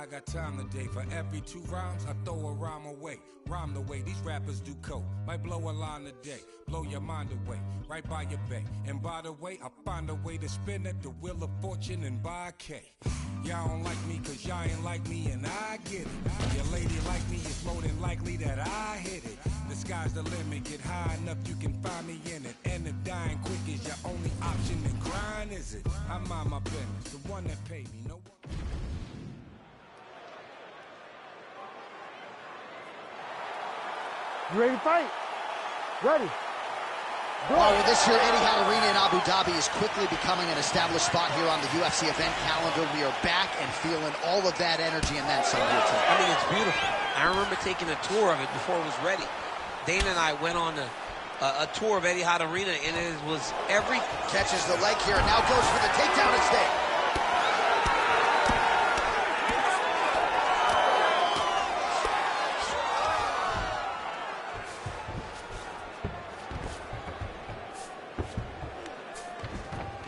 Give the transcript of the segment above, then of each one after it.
I got time today. For every 2 rounds, I throw a rhyme away. Rhyme the way these rappers do coke. Might blow a line today, blow your mind away, right by your bay. And by the way, I find a way to spin at the wheel of fortune and buy a K. Y'all don't like me cause y'all ain't like me and I get it. Your lady like me is more than likely that I hit it. The sky's the limit, get high enough you can find me in it. And if dying quick is your only option, then grind is it. I mind my business, the one that paid me, no one. You ready to fight? Ready. Well, this year, Etihad Arena in Abu Dhabi is quickly becoming an established spot here on the UFC event calendar. We are back and feeling all of that energy and then some here tonight. I mean, it's beautiful. I remember taking a tour of it before it was ready. Dana and I went on a tour of Etihad Arena, and it was every... Catches the leg here, and now goes for the takedown instead.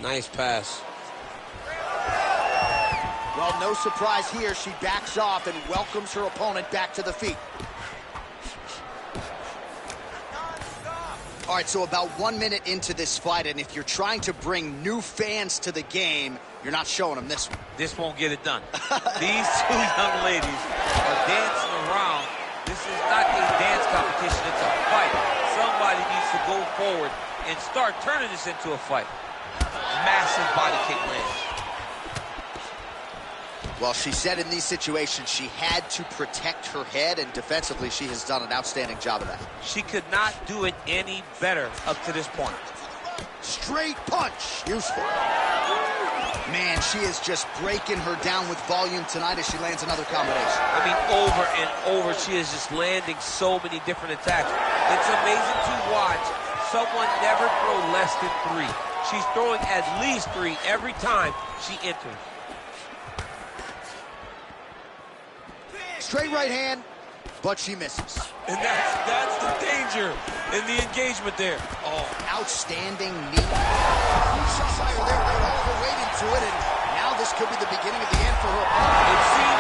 Nice pass. Well, no surprise here. She backs off and welcomes her opponent back to the feet. All right, so about 1 minute into this fight, and if you're trying to bring new fans to the game, you're not showing them this one. This won't get it done. These 2 young ladies are dancing around. This is not a dance competition, it's a fight. Somebody needs to go forward and start turning this into a fight. Massive body kick lands. Well, she said in these situations she had to protect her head, and defensively she has done an outstanding job of that. She could not do it any better up to this point. Straight punch. Useful. Man, she is just breaking her down with volume tonight as she lands another combination. I mean, over and over, she is just landing so many different attacks. It's amazing to watch someone never throw less than 3. She's throwing at least 3 every time she enters. Straight right hand, but she misses. And that's the danger in the engagement there. Oh, outstanding knee. Shot by her there. They're all waiting to it, and now this could be the beginning of the end for her opponent. It seems...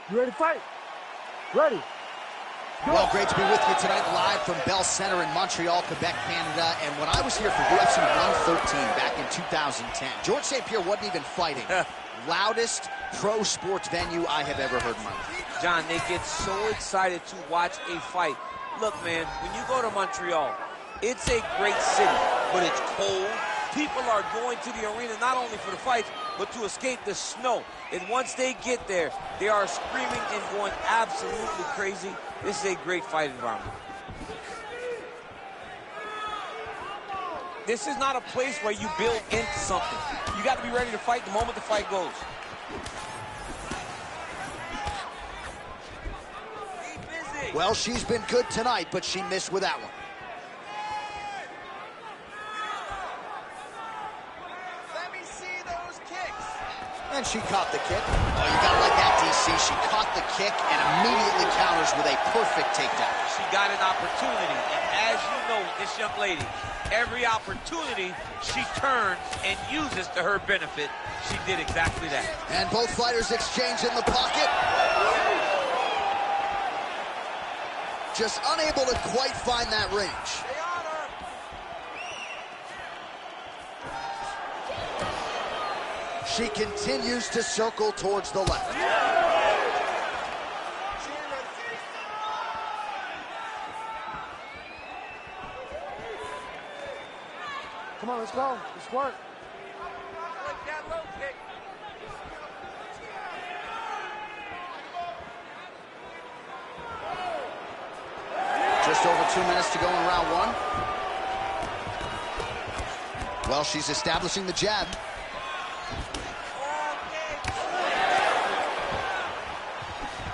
You ready to fight? Ready. Go. Well, great to be with you tonight live from Bell Center in Montreal, Quebec, Canada. And when I was here for UFC 113 back in 2010, George St. Pierre wasn't even fighting. Loudest pro sports venue I have ever heard in my life. John, they get so excited to watch a fight. Look, man, when you go to Montreal, it's a great city, but it's cold. People are going to the arena not only for the fights, but to escape the snow. And once they get there, they are screaming and going absolutely crazy. This is a great fight environment. This is not a place where you build into something. You got to be ready to fight the moment the fight goes. Well, she's been good tonight, but she missed with that one. Let me see those kicks. And she caught the kick. Oh, you gotta like that, DC. She caught the kick and immediately counters with a perfect takedown. She got an opportunity, and as you know, this young lady, every opportunity she turns and uses to her benefit. She did exactly that. And both fighters exchange in the pocket. Just unable to quite find that range. She continues to circle towards the left. Come on, let's go. Let's work. Like that low kick. Just over 2 minutes to go in round one. Well, she's establishing the jab.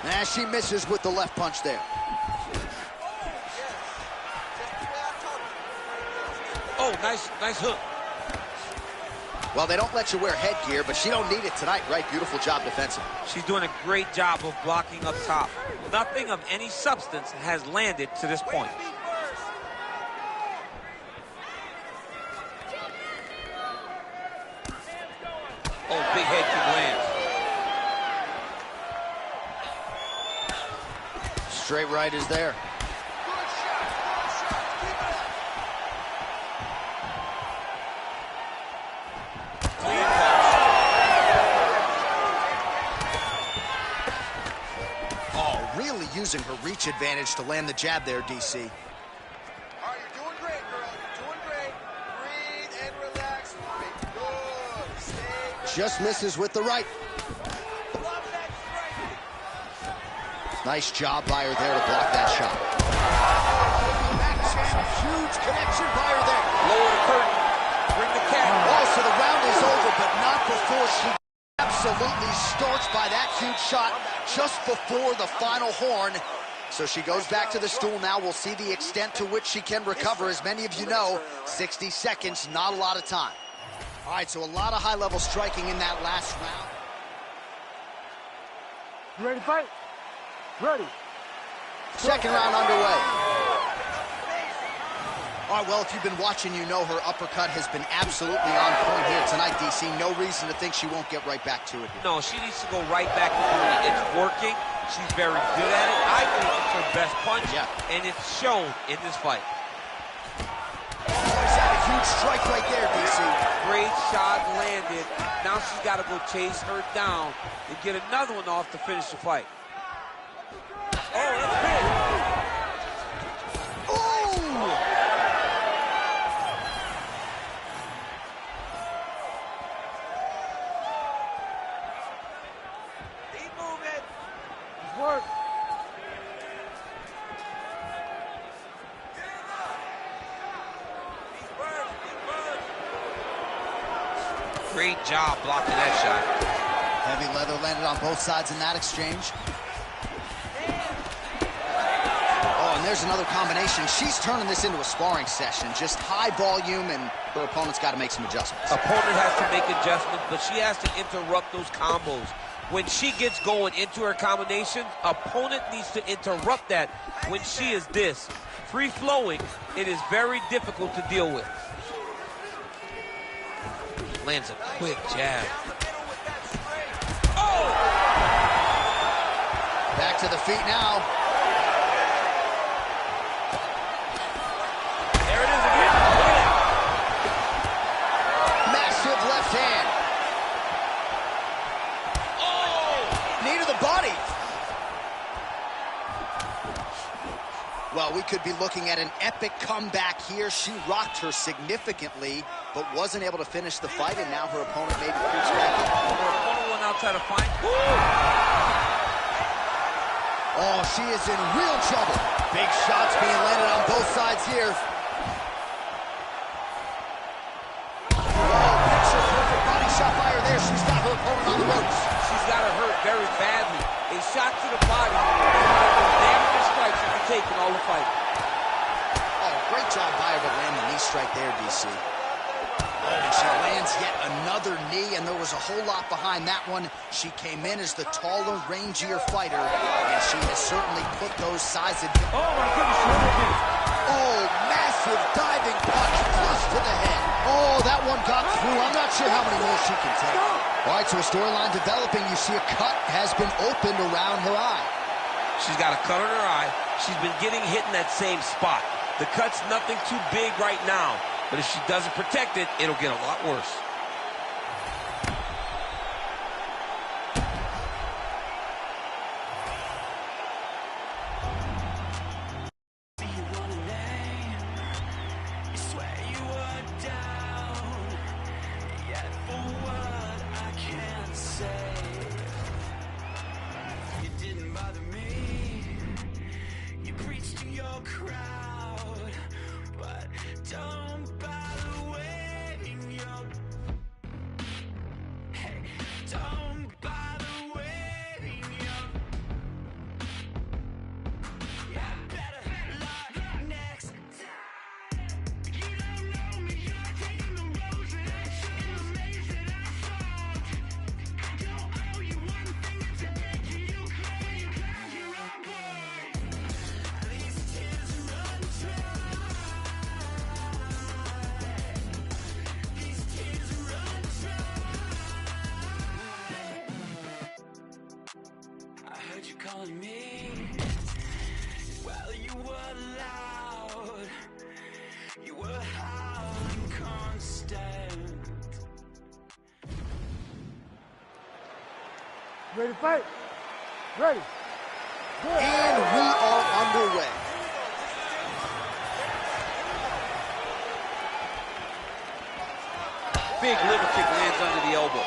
And she misses with the left punch there. Oh, nice hook. Well, they don't let you wear headgear, but she don't need it tonight, right? Beautiful job defensively. She's doing a great job of blocking up top. Nothing of any substance has landed to this point. Oh, big head kick lands. Straight right is there. Using her reach advantage to land the jab there, DC. All right, you're doing great, girl. You're doing great. Breathe and relax for me. Good. Stay. Just misses with the right. Love that strike. Nice job by her there to block that shot. Huge connection by her there. Lower the curtain. Bring the cat. Oh, so the round is over, but not before she absolutely starts by that huge shot just before the final horn. So she goes back to the stool now. We'll see the extent to which she can recover. As many of you know, 60 seconds, not a lot of time. All right, so a lot of high-level striking in that last round. You ready to fight? Ready. Second round underway. All right, well, if you've been watching, you know her uppercut has been absolutely on point here tonight, DC. No reason to think she won't get right back to it here. No, she needs to go right back to doing it. It's working. She's very good at it. I think it's her best punch, and it's shown in this fight. Oh, is that a huge strike right there, DC? Great shot landed. Now she's got to go chase her down and get another one off to finish the fight. Oh, that's big. Work. Great job blocking that shot. Heavy leather landed on both sides in that exchange. Oh, and there's another combination. She's turning this into a sparring session. Just high volume, and her opponent's got to make some adjustments. Opponent has to make adjustments, but she has to interrupt those combos. When she gets going into her combination, opponent needs to interrupt that. When she is this free-flowing, it is very difficult to deal with. Lands a quick jab. Oh! Back to the feet now. There it is again. Massive left hand. Knee to the body. could be looking at an epic comeback here. She rocked her significantly, but wasn't able to finish the fight, and now her opponent maybe creeps back in. Her opponent will now try to find... Oh, she is in real trouble. Big shots being landed on both sides here. Oh, picture perfect body shot by her there. She's got her opponent on the ropes. She's got her hurt very badly. A shot to the body is one of the damaging strikes you can take in all the fight. Oh, great job by her to land the knee strike there, DC. Oh, and she lands yet another knee, and there was a whole lot behind that one. She came in as the taller, rangier fighter, and she has certainly put those size advantages. Oh, my goodness. Oh, massive diving punch plus to the head. Oh, that one got through. I'm not sure how many more she can take. All right, so a storyline developing. You see a cut has been opened around her eye. She's got a cut on her eye. She's been getting hit in that same spot. The cut's nothing too big right now, but if she doesn't protect it, it'll get a lot worse. You calling me? Well, you were loud. You were howling constant. Ready to fight? Ready. Good. And we are underway. Big liver kick lands under the elbow.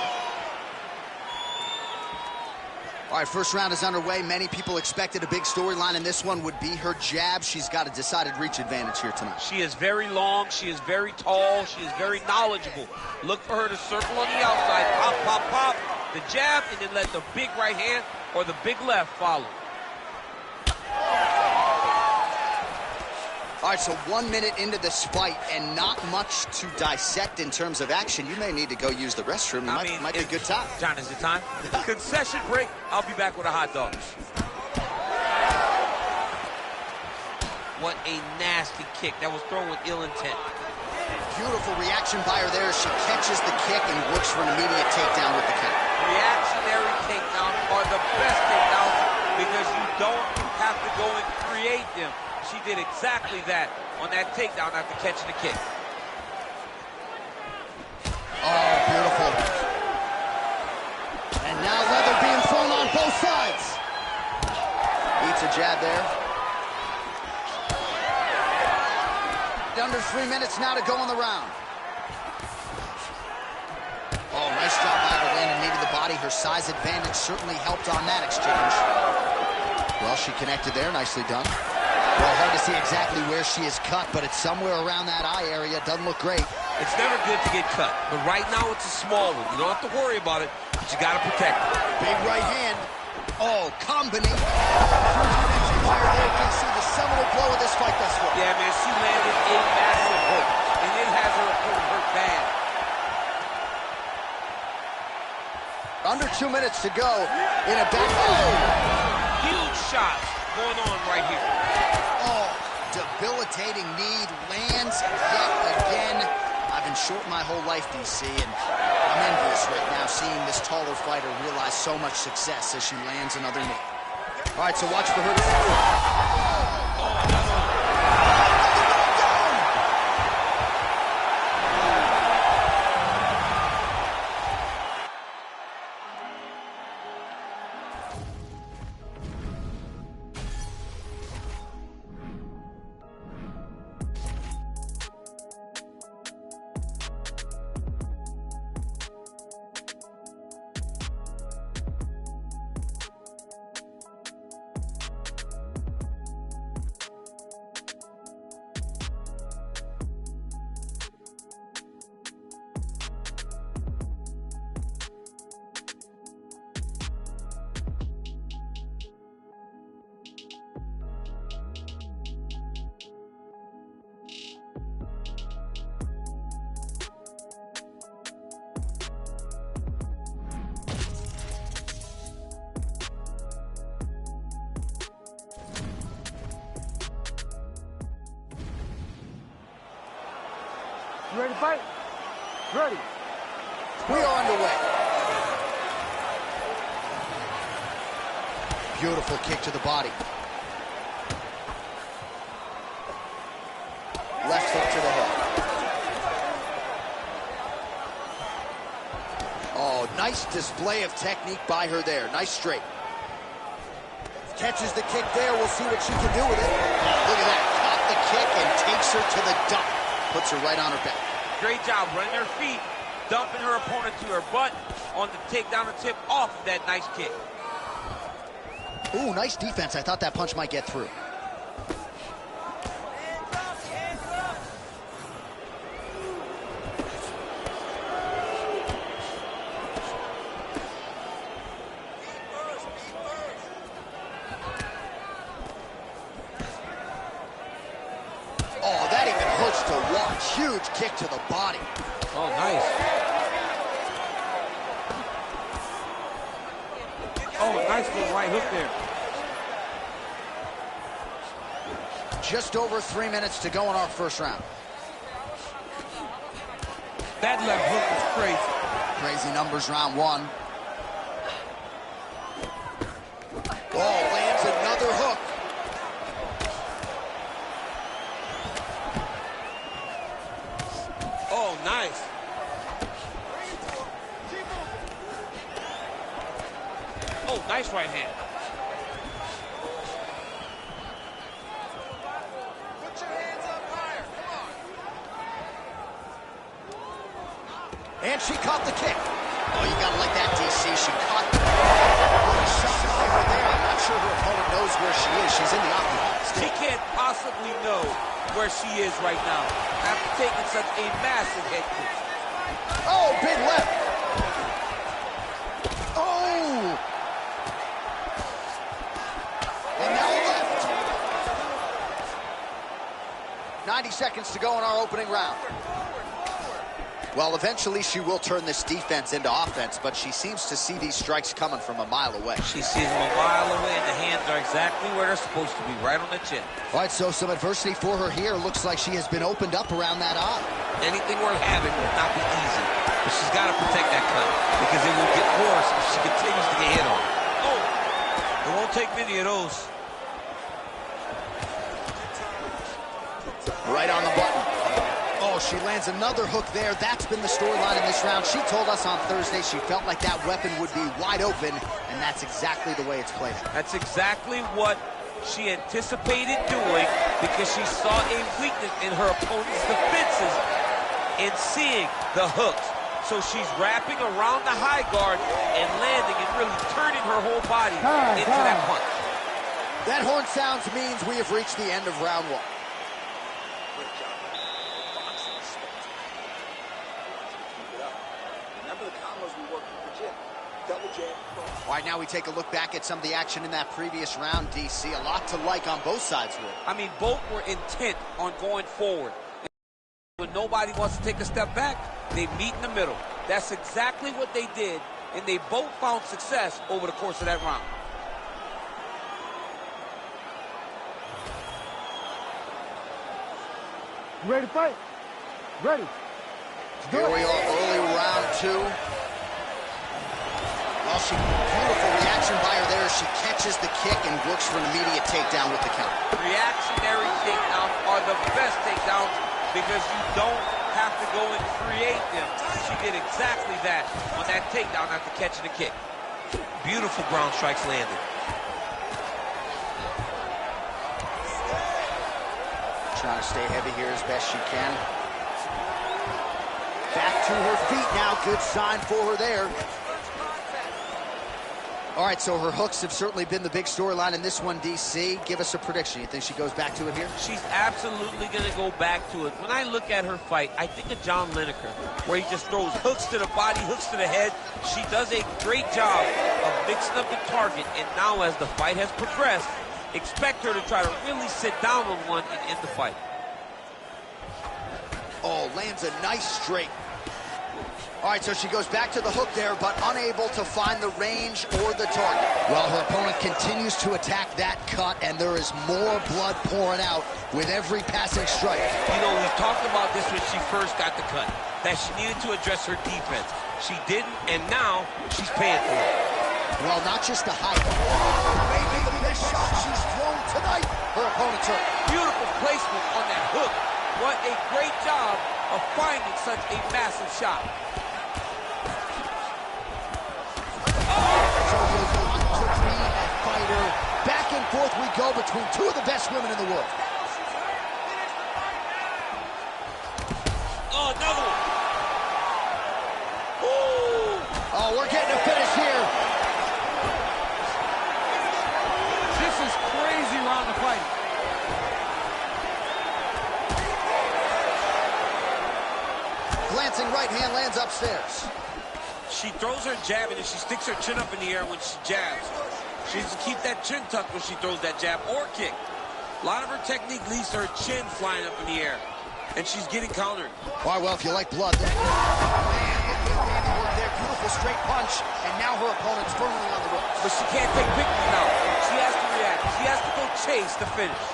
All right, first round is underway. Many people expected a big storyline, and this one would be her jab. She's got a decided reach advantage here tonight. She is very long. She is very tall. She is very knowledgeable. Look for her to circle on the outside. Pop, pop, pop. The jab, and then let the big right hand or the big left follow. All right, so 1 minute into this fight and not much to dissect in terms of action. You may need to go use the restroom. It might be a good time. John, is it time? Concession break. I'll be back with a hot dog. What a nasty kick. That was thrown with ill intent. Beautiful reaction by her there as she catches the kick and works for an immediate takedown with the count. Reactionary takedowns are the best takedowns because you don't have to go and create them. She did exactly that on that takedown after catching the kick. Oh, beautiful. And now leather being thrown on both sides. Eats a jab there. Under 3 minutes now to go in the round. Oh, nice job by her to land a knee to the body. Her size advantage certainly helped on that exchange. Well, she connected there. Nicely done. Well, hard to see exactly where she is cut, but it's somewhere around that eye area. Doesn't look great. It's never good to get cut, but right now it's a small one. You don't have to worry about it, but you got to protect it. Big right hand. Oh, combination. Fire there. You can see the seminal blow of this fight thus far. Yeah, man, she landed a massive hook, and it has her opponent hurt bad. Under 2 minutes to go in a back. Huge shots going on right here. Oh, debilitating knee lands yet again. I've been short my whole life, DC, and I'm envious right now seeing this taller fighter realize so much success as she lands another knee. All right, so watch for her to... Ready to fight? Ready. We are underway. Beautiful kick to the body. Left hook to the head. Oh, nice display of technique by her there. Nice straight. Catches the kick there. We'll see what she can do with it. Look at that. Caught the kick and takes her to the dump. Puts her right on her back. Great job running her feet, dumping her opponent to her butt on the takedown and tip off of that nice kick. Ooh, nice defense. I thought that punch might get through. Oh, that even hurts to watch. Huge kick to the body. Oh, nice. Oh, nice little right hook there. Just over 3 minutes to go in our first round. That left hook is crazy. Crazy numbers, round one. Oh, lands another hook. Oh, nice. Oh, nice right hand. Put your hands up higher. Come on. And she caught the kick. Oh, you gotta like that, DC. She caught the shot by her there. I'm not sure her opponent knows where she is. She's in the octagon. She can't possibly know where she is right now after taking such a massive head kick. Oh, big left. Oh! And now left. 90 seconds to go in our opening round. Well, eventually she will turn this defense into offense, but she seems to see these strikes coming from a mile away. She sees them a mile away, and the hands are exactly where they're supposed to be, right on the chin. All right, so some adversity for her here. Looks like she has been opened up around that eye. Anything worth having will not be easy, but she's got to protect that cut because it will get worse if she continues to get hit on. Oh, it won't take many of those. Right on the button. Oh, she lands another hook there. That's been the storyline in this round. She told us on Thursday she felt like that weapon would be wide open, and that's exactly the way it's played out. That's exactly what she anticipated doing because she saw a weakness in her opponent's defenses in seeing the hooks. So she's wrapping around the high guard and landing and really turning her whole body into that punch. That horn sounds means we have reached the end of round one. All right, now we take a look back at some of the action in that previous round, DC. A lot to like on both sides, really. I mean, both were intent on going forward. When nobody wants to take a step back, they meet in the middle. That's exactly what they did, and they both found success over the course of that round. You ready to fight? Ready. Here we are, early round two. Well, beautiful reaction by her there. She catches the kick and works for an immediate takedown with the count. Reactionary takedowns are the best takedowns because you don't have to go and create them. She did exactly that on that takedown after catching the kick. Beautiful ground strikes landed. Trying to stay heavy here as best she can. Back to her feet now. Good sign for her there. All right, so her hooks have certainly been the big storyline in this one, DC. Give us a prediction. You think she goes back to it here? She's absolutely going to go back to it. When I look at her fight, I think of John Lineker, where he just throws hooks to the body, hooks to the head. She does a great job of mixing up the target, and now as the fight has progressed, expect her to try to really sit down on one and end the fight. Oh, lands a nice straight. All right, so she goes back to the hook there, but unable to find the range or the target. Well, her opponent continues to attack that cut, and there is more blood pouring out with every passing strike. You know, we talked about this when she first got the cut, that she needed to address her defense. She didn't, and now she's paying for it. Well, not just the height. Maybe the best shot she's thrown tonight. Her opponent's hurt. Beautiful placement on that hook. What a great job of finding such a massive shot. So you want to be a fighter. Back and forth we go between two of the best women in the world. Oh, another one. Ooh. Oh, we're getting a finish here. This is crazy round of fighting. Glancing right hand lands upstairs. She throws her jab and she sticks her chin up in the air when she jabs. She needs to keep that chin tucked when she throws that jab or kick. A lot of her technique leads to her chin flying up in the air. And she's getting countered. All right, well, if you like blood, then... Man, there, beautiful straight punch, and now her opponent's firmly on the ropes. But she can't take pictures now. She has to react. She has to go chase the finish.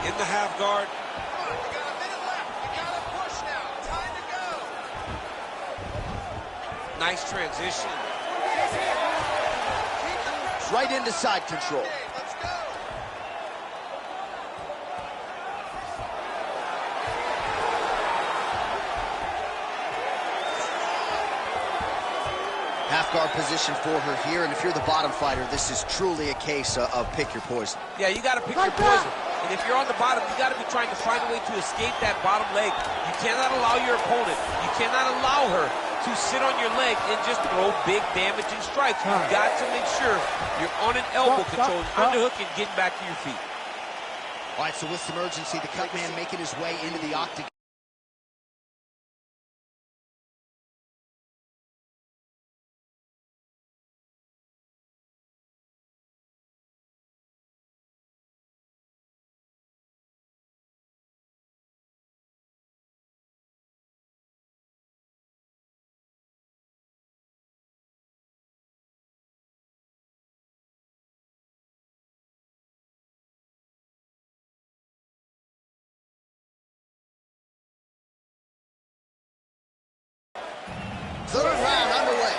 In the half guard. Come on, you got a minute left. You gotta push now. Time to go. Nice transition. Right into side control. Okay, let's go. Half guard position for her here, and if you're the bottom fighter, this is truly a case of pick your poison. Yeah, you got to pick your poison. And if you're on the bottom, you got to be trying to find a way to escape that bottom leg. You cannot allow your opponent, you cannot allow her to sit on your leg and just throw big damaging strikes. You've got to make sure you're on an elbow control, underhook, and getting back to your feet. All right, so with some urgency, the cut man making his way into the octagon. Third round underway.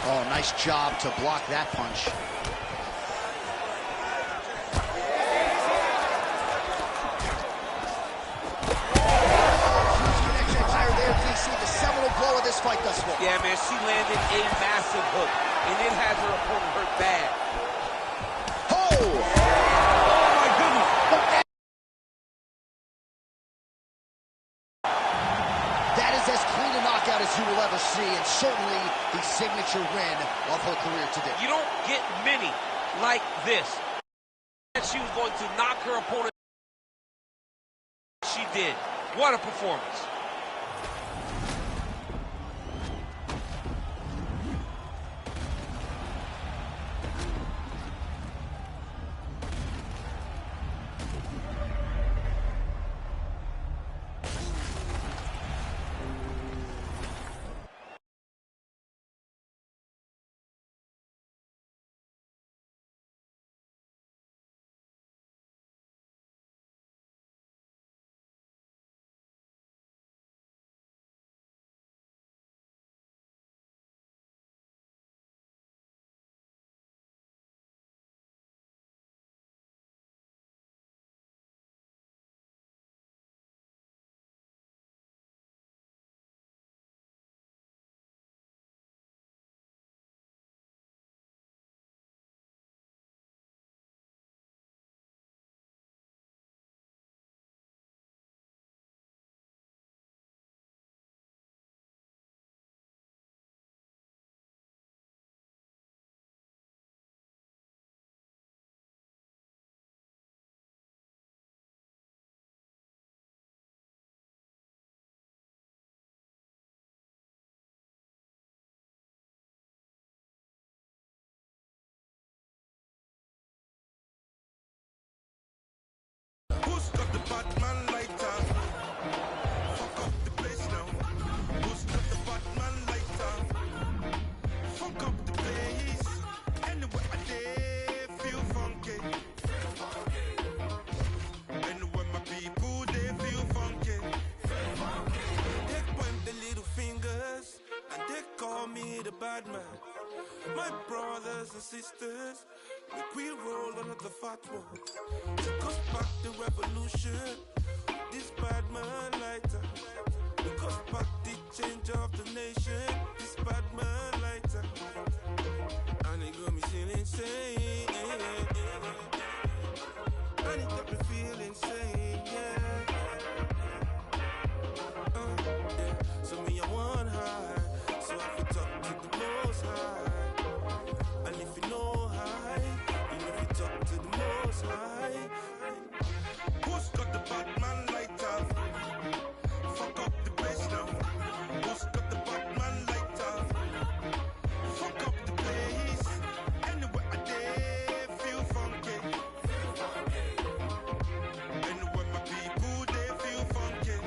Oh, nice job to block that punch. Huge connection higher there, DC. The seminal blow of this fight thus far. Yeah, man, she landed a massive hook, and it has her opponent hurt bad. Oh! As you will ever see, and certainly the signature win of her career today. You don't get many like this. She was going to knock her opponent. She did. What a performance. bad man. My brothers and sisters, make we roll another fat one. Took us back the revolution. This bad man lighter. Took us back the change of the nation. This bad man lighter. And it got me feeling insane. And it got me feeling insane, yeah. So me I want high, so I can talk to the most high. And if you know high, you know if you talk to the most high. Who's got the Batman lighter? Fuck up the place now. Who's got the Batman lighter? Fuck up the place. Anywhere I dare feel funky. Anywhere my people they feel funky.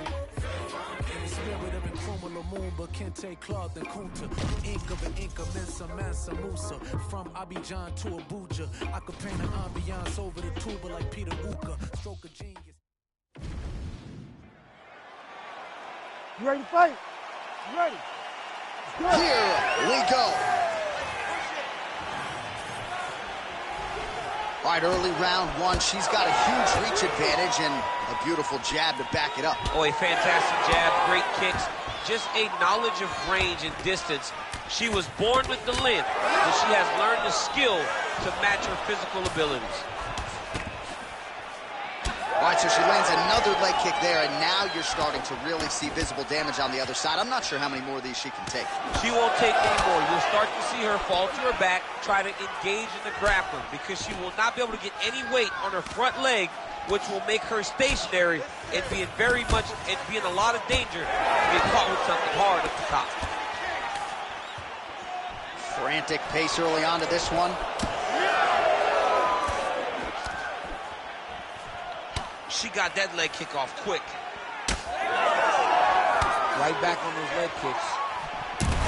Spirit of Nkrumah Lumumba, Kente Clark, the Kunta, the ink of an Inca, Mensa Mansa Musa. From Abidjan to Abuja, I could paint an ambiance over the tuba like Peter Uka. Stroke of genius. You ready to fight? You ready? Let's go. Here we go. All right, early round one. She's got a huge reach advantage and a beautiful jab to back it up. Oh, a fantastic jab, great kicks, just a knowledge of range and distance. She was born with the length, but she has learned the skill to match her physical abilities. All right, so she lands another leg kick there, and now you're starting to really see visible damage on the other side. I'm not sure how many more of these she can take. She won't take any more. You'll start to see her fall to her back, try to engage in the grappling, because she will not be able to get any weight on her front leg, which will make her stationary and be in a lot of danger to get caught with something hard at the top. Frantic pace early on to this one. She got that leg kick off quick. Right back on those leg kicks.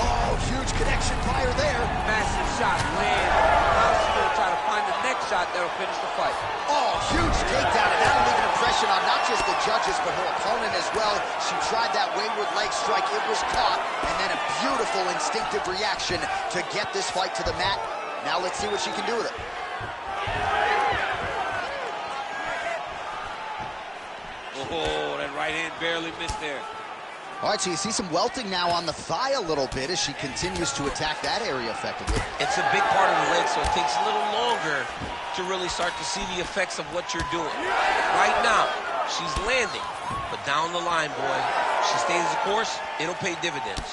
Oh, huge connection fire there. Massive shot, land. Now she's going to try to find the next shot that'll finish the fight. Oh, huge takedown, and that'll leave an impression on not just the judges, but her opponent as well. She tried that wayward leg strike. It was caught, and then a beautiful instinctive reaction to get this fight to the mat. Now let's see what she can do with it. Oh, that right hand barely missed there. All right, so you see some welting now on the thigh a little bit as she continues to attack that area effectively. It's a big part of the leg, so it takes a little longer to really start to see the effects of what you're doing. Right now, she's landing, but down the line, boy, she stays the course, it'll pay dividends.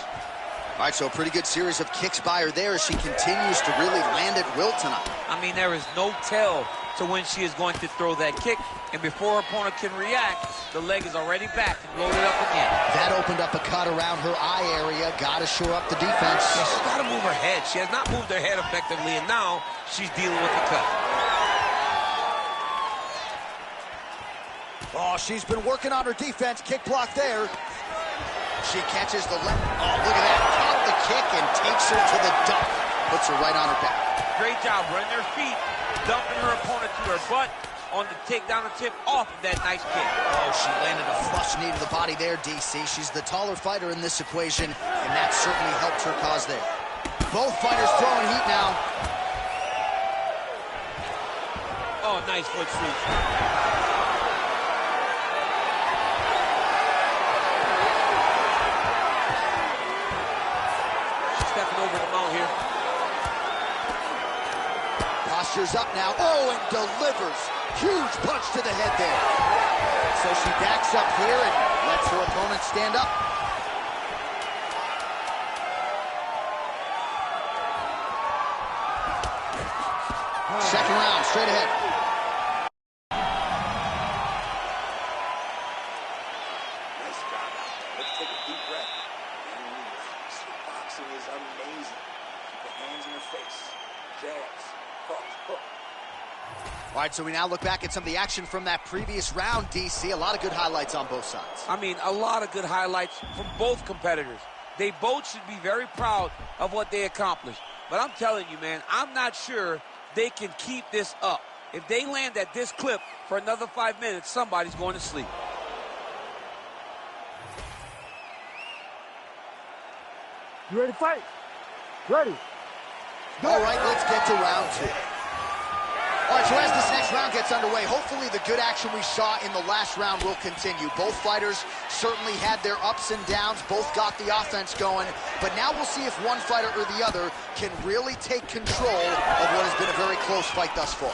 All right, so a pretty good series of kicks by her there as she continues to really land at will tonight. I mean, there is no tell to when she is going to throw that kick, and before her opponent can react, the leg is already back and loaded up again. That opened up a cut around her eye area. Got to shore up the defense. Yeah, she's got to move her head. She has not moved her head effectively, and now she's dealing with the cut. Oh, she's been working on her defense. Kick block there. She catches the left. Oh, look at that. Caught the kick and takes her to the dump. Puts her right on her back. Great job running her feet, dumping her opponent to her butt on the takedown attempt off of that nice kick. Oh, she landed a flush knee to the body there, DC. She's the taller fighter in this equation, and that certainly helped her cause there. Both fighters throwing heat now. Oh, nice foot sweep. Over the mount here. Posture's up now. Oh, and delivers. Huge punch to the head there. So she backs up here and lets her opponent stand up. Second round, straight ahead. Nice job. Let's take a deep breath and relax. Boxing is amazing. Keep the hands in her face. Jabs, hooks, hook. All right, so we now look back at some of the action from that previous round, DC. A lot of good highlights on both sides. I mean, a lot of good highlights from both competitors. They both should be very proud of what they accomplished. But I'm telling you, man, I'm not sure they can keep this up. If they land at this clip for another 5 minutes, somebody's going to sleep. You ready to fight? Ready. All right, let's get to round 2. All right, so as this next round gets underway, hopefully the good action we saw in the last round will continue. Both fighters certainly had their ups and downs, both got the offense going, but now we'll see if one fighter or the other can really take control of what has been a very close fight thus far.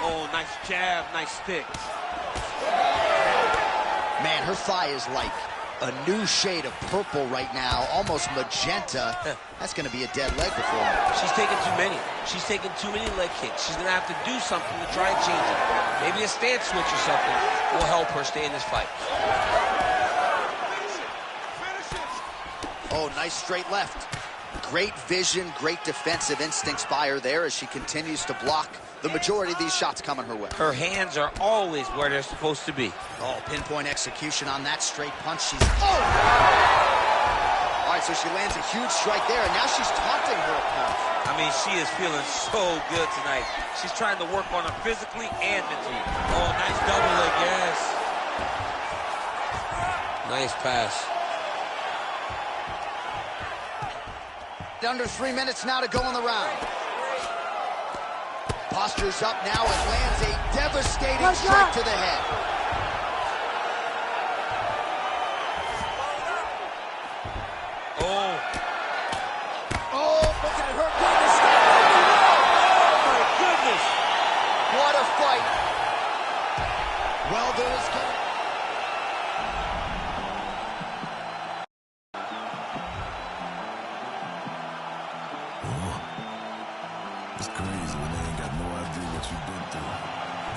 Oh, nice jab, nice stick. Man, her thigh is like a new shade of purple right now, almost magenta. That's going to be a dead leg before her. She's taking too many. She's taking too many leg kicks. She's going to have to do something to try and change it. Maybe a stance switch or something will help her stay in this fight. Oh, nice straight left. Great vision, great defensive instincts by her there as she continues to block the majority of these shots coming her way. Her hands are always where they're supposed to be. Oh, pinpoint execution on that straight punch. She's... Oh! All right, so she lands a huge strike there, and now she's taunting her opponent. I mean, she is feeling so good tonight. She's trying to work on her physically and mentally. Oh, nice double leg, yes. Nice pass. Under 3 minutes now to go in the round. Postures up now and lands a devastating strike to the head. Oh. Oh, looking at her. Oh, my goodness. What a fight. Well, there is good. It's crazy when they ain't got no idea what you've been through.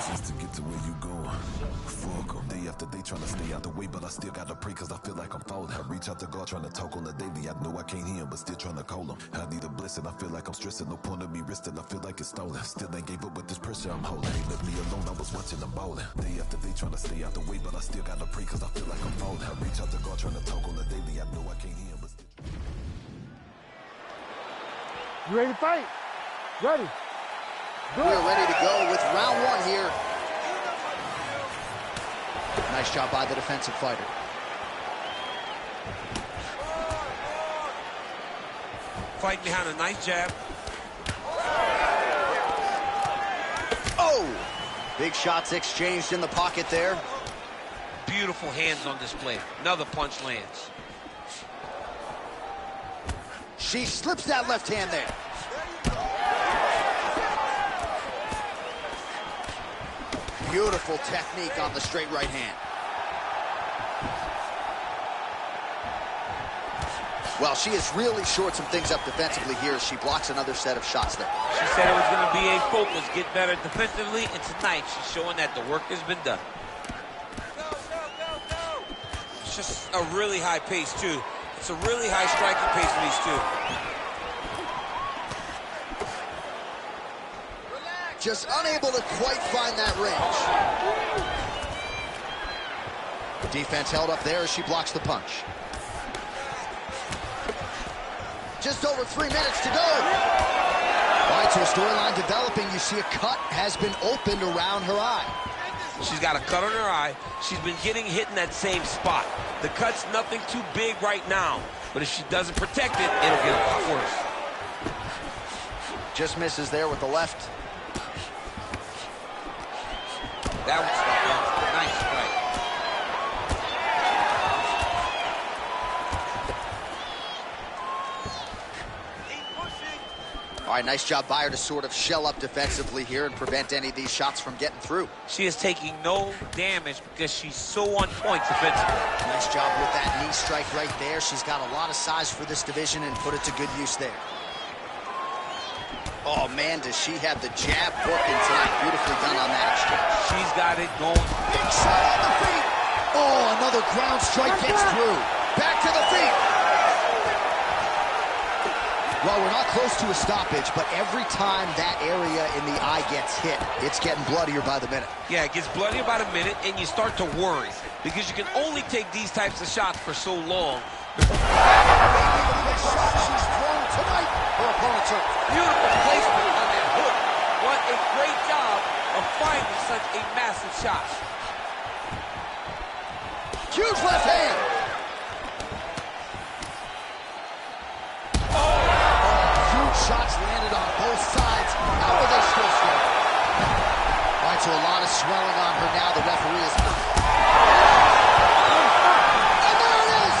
Just to get to where you going. Fuck 'em. Day after day trying to stay out the way, but I still gotta pray cause I feel like I'm falling. I reach out to God trying to talk on the daily. I know I can't hear him, but still trying to call him. I need a blessing. I feel like I'm stressing. No point of me resting. I feel like it's stolen. Still ain't gave up with this pressure I'm holding. Ain't left me alone. I was watching them ballin'. Day after day trying to stay out the way, but I still gotta pray cause I feel like I'm falling. I reach out to God trying to talk on the daily. I know I can't hear him, but still. You ready to fight? Ready. We're ready to go with round 1 here. Nice job by the defensive fighter. Fighting behind a nice jab. Oh! Big shots exchanged in the pocket there. Beautiful hands on display. Another punch lands. She slips that left hand there. Beautiful technique on the straight right hand. Well, she has really shored some things up defensively here as she blocks another set of shots there. She said it was going to be a focus, get better defensively, and tonight she's showing that the work has been done. It's just a really high pace, too. It's a really high striking pace for these two. Just unable to quite find that range. Defense held up there as she blocks the punch. Just over 3 minutes to go. All right, so a storyline developing. You see a cut has been opened around her eye. She's got a cut on her eye. She's been getting hit in that same spot. The cut's nothing too big right now, but if she doesn't protect it, it'll get a lot worse. Just misses there with the left. That was nice strike. All right, nice job by her to sort of shell up defensively here and prevent any of these shots from getting through. She is taking no damage because she's so on point defensively. Nice job with that knee strike right there. She's got a lot of size for this division and put it to good use there. Oh, man, does she have the jab working tonight. Beautifully done on that exchange. She's got it going. Big shot on the feet. Oh, another ground strike gets through. Back to the feet. Well, we're not close to a stoppage, but every time that area in the eye gets hit, it's getting bloodier by the minute. Yeah, it gets bloodier by the minute, and you start to worry because you can only take these types of shots for so long. Maybe the best shot she's thrown tonight. Her opponent's hurt. Beautiful placement on that hook. What a great job of finding such a massive shot. Huge left hand. So a lot of swelling on her now. The referee is... And there it is!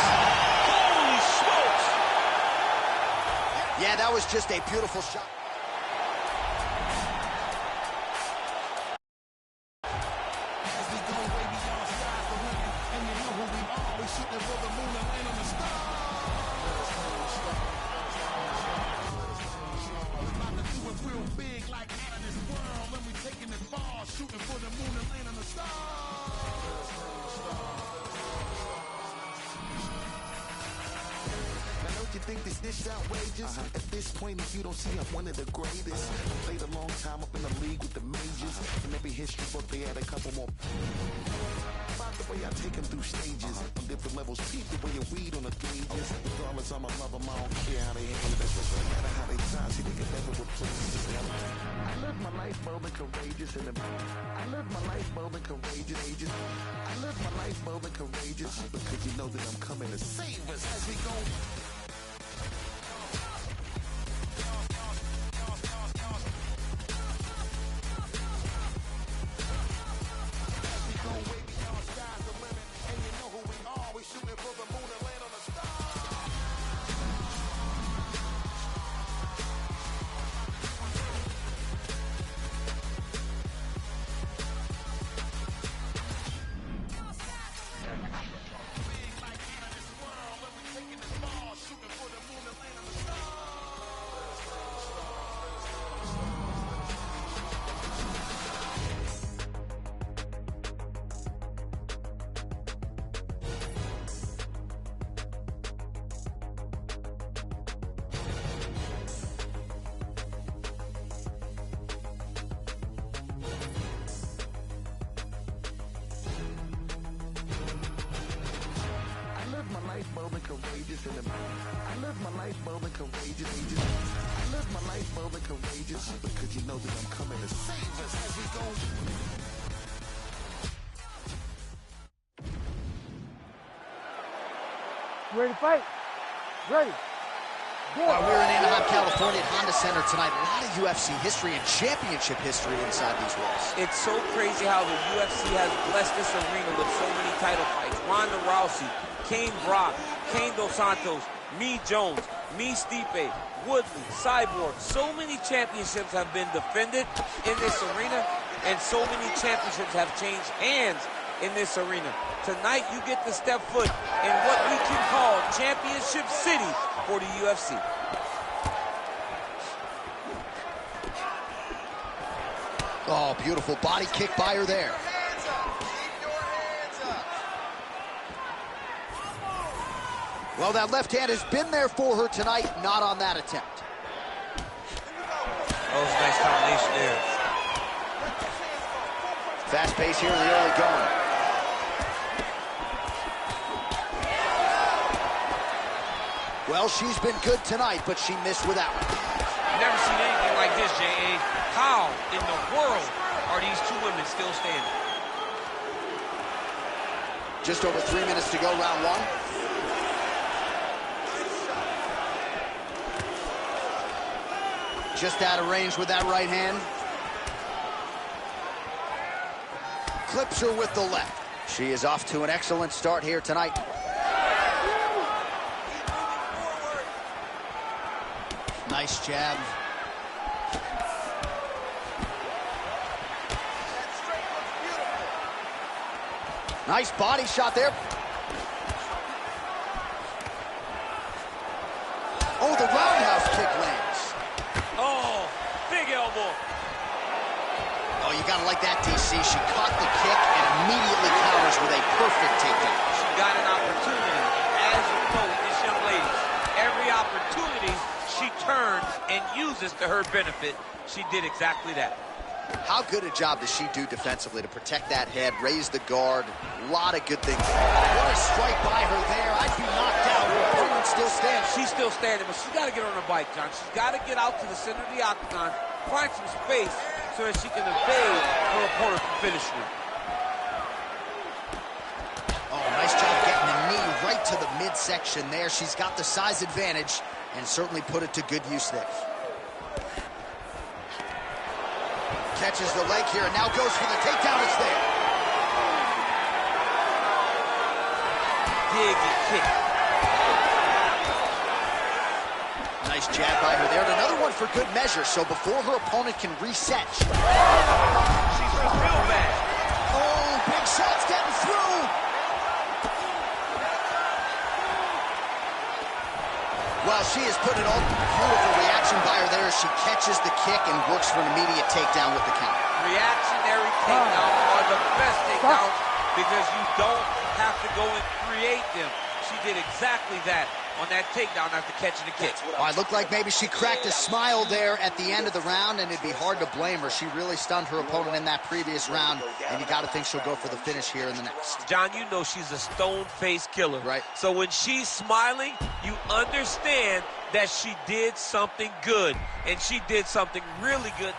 Holy smokes! Yeah, that was just a beautiful shot. You think this dish outrageous? At this point, if you don't see, I'm one of the greatest. I played a long time up in the league with the majors. In every history book, they had a couple more. About the way I take them through stages. On different levels, peep the way you weed on the gauges. Regardless, I'ma love them, I don't care how they hate us. No matter how they try, see, they can never replace us. I live my life bold and courageous. I live my life bold and courageous. I live my life bold and courageous. Because you know that I'm coming to save us as we go. Bold and courageous I live my life bold and courageous. I live my life bold and courageous because you know that I'm coming to save us as we go. Ready to fight? Ready. We're in Anaheim, California at Honda Center tonight. A lot of UFC history and championship history inside these walls. It's so crazy how the UFC has blessed this arena with so many title fights. Ronda Rousey, Kane Brock, Kane Dos Santos, Me Jones, Me Stipe, Woodley, Cyborg. So many championships have been defended in this arena, and so many championships have changed hands in this arena. Tonight, you get to step foot in what we can call Championship City for the UFC. Oh, beautiful body kick by her there. Well, that left hand has been there for her tonight, not on that attempt. That was a nice combination there. Fast pace here in the early going. Well, she's been good tonight, but she missed without it. Never seen anything like this, J.A. How in the world are these two women still standing? Just over 3 minutes to go, round one. Just out of range with that right hand. Clips her with the left. She is off to an excellent start here tonight. Nice jab. Nice body shot there. Oh, the roundhouse kick lands. Oh, big elbow. Oh, you gotta like that, DC. She caught the kick and immediately counters with a perfect takedown. She got an opportunity. As you know with this young lady, every opportunity she turns and uses to her benefit. She did exactly that. How good a job does she do defensively to protect that head, raise the guard? A lot of good things. What a strike by her there. I'd be knocked out. Her opponent still standing. She's still standing, but she's got to get on her bike, John. She's got to get out to the center of the octagon, find some space so that she can evade her opponent from finishing her. Oh, nice job getting the knee right to the midsection there. She's got the size advantage and certainly put it to good use there. Catches the leg here and now goes for the takedown. It's there. Dig and kick. Nice jab by her there. And another one for good measure. So before her opponent can reset. She's real bad. Oh, big shots getting through. Well, she has put it on. Beautiful reaction by her there as she catches the kick and works for an immediate takedown with the count. Reactionary takedowns are the best takedowns because you don't have to go and create them. She did exactly that on that takedown after catching the kick. Oh, it looked like maybe she cracked a smile there at the end of the round, and it'd be hard to blame her. She really stunned her opponent in that previous round, and you got to think she'll go for the finish here in the next. John, you know she's a stone-faced killer. Right. So when she's smiling, you understand that she did something good, and she did something really good.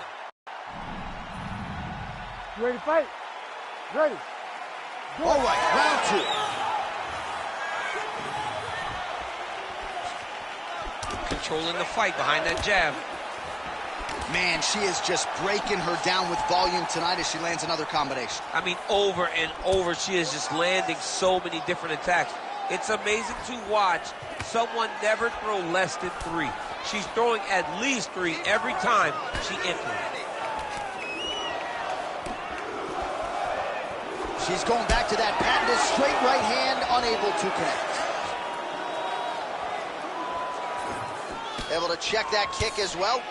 You ready to fight? Ready. All right, round 2. Controlling the fight behind that jab. Man, she is just breaking her down with volume tonight as she lands another combination. I mean, over and over, she is just landing so many different attacks. It's amazing to watch someone never throw less than 3. She's throwing at least 3 every time she enters. She's going back to that patented straight right hand, unable to connect. Able to check that kick as well.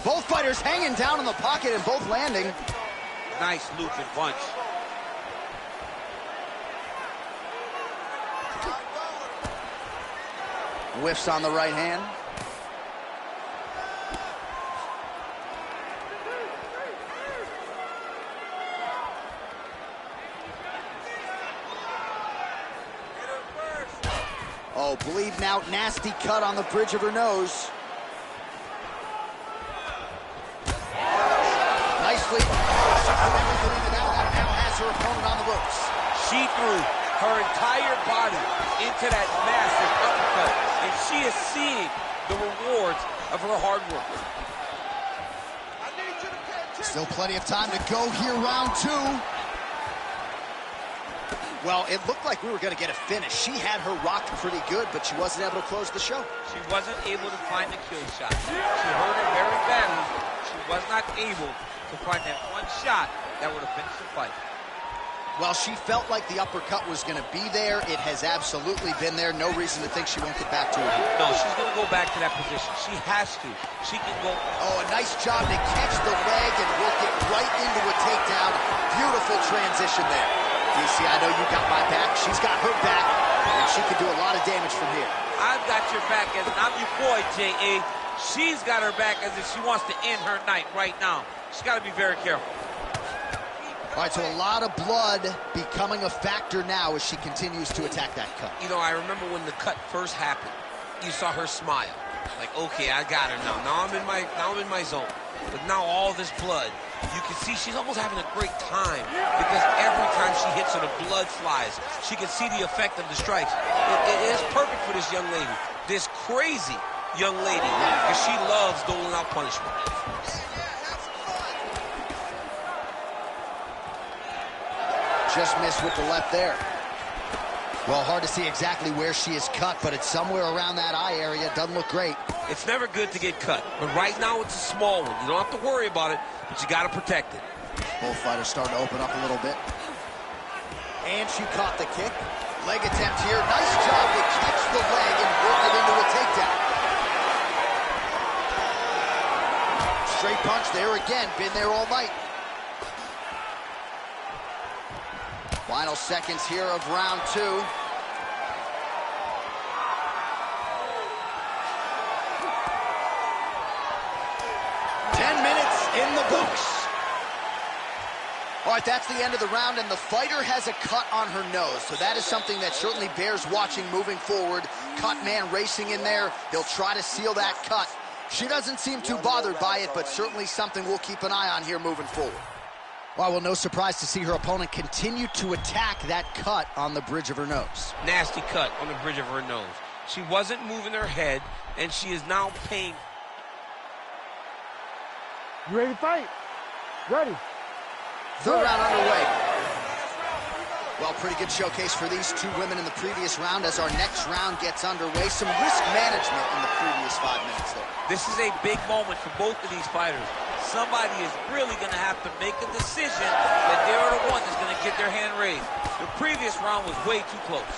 Both fighters hanging down in the pocket and both landing. Nice looping punch. Whiffs on the right hand. Oh, bleeding out, nasty cut on the bridge of her nose. Nicely. Now has her opponent on the ropes. She threw her entire body into that massive uppercut, and she is seeing the rewards of her hard work. Still plenty of time to go here, round 2. Well, it looked like we were going to get a finish. She had her rocked pretty good, but she wasn't able to close the show. She wasn't able to find the kill shot. She hurt her very badly. She was not able to find that one shot that would have finished the fight. Well, she felt like the uppercut was going to be there. It has absolutely been there. No reason to think she won't get back to it. No, she's going to go back to that position. She has to. She can go. Oh, a nice job to catch the leg and work it right into a takedown. Beautiful transition there. DC, I know you got my back. She's got her back, and she can do a lot of damage from here. I've got your back as I'm your boy, J.A. She's got her back as if she wants to end her night right now. She's got to be very careful. All right, so a lot of blood becoming a factor now as she continues to attack that cut. You know, I remember when the cut first happened, you saw her smile. Like, okay, I got her now. Now I'm in my zone. But now all this blood, you can see she's almost having a great time because every time she hits her, the blood flies. She can see the effect of the strikes. It is perfect for this young lady, this crazy young lady, because she loves doling out punishment. Just missed with the left there. Well, hard to see exactly where she is cut, but it's somewhere around that eye area. Doesn't look great. It's never good to get cut, but right now it's a small one. You don't have to worry about it, but you got to protect it. Both fighters starting to open up a little bit. And she caught the kick. Leg attempt here. Nice job to catch the leg and work it into a takedown. Straight punch there again. Been there all night. Final seconds here of round 2. 10 minutes in the books. All right, that's the end of the round, and the fighter has a cut on her nose, so that is something that certainly bears watching moving forward. Cut man racing in there. He'll try to seal that cut. She doesn't seem too bothered by it, but certainly something we'll keep an eye on here moving forward. Well, no surprise to see her opponent continue to attack that cut on the bridge of her nose. Nasty cut on the bridge of her nose. She wasn't moving her head, and she is now paying. You ready to fight? Ready. Third round underway. Well, pretty good showcase for these two women in the previous round as our next round gets underway. Some risk management in the previous 5 minutes there. This is a big moment for both of these fighters. Somebody is really going to have to make a decision that they are the one that's going to get their hand raised. The previous round was way too close.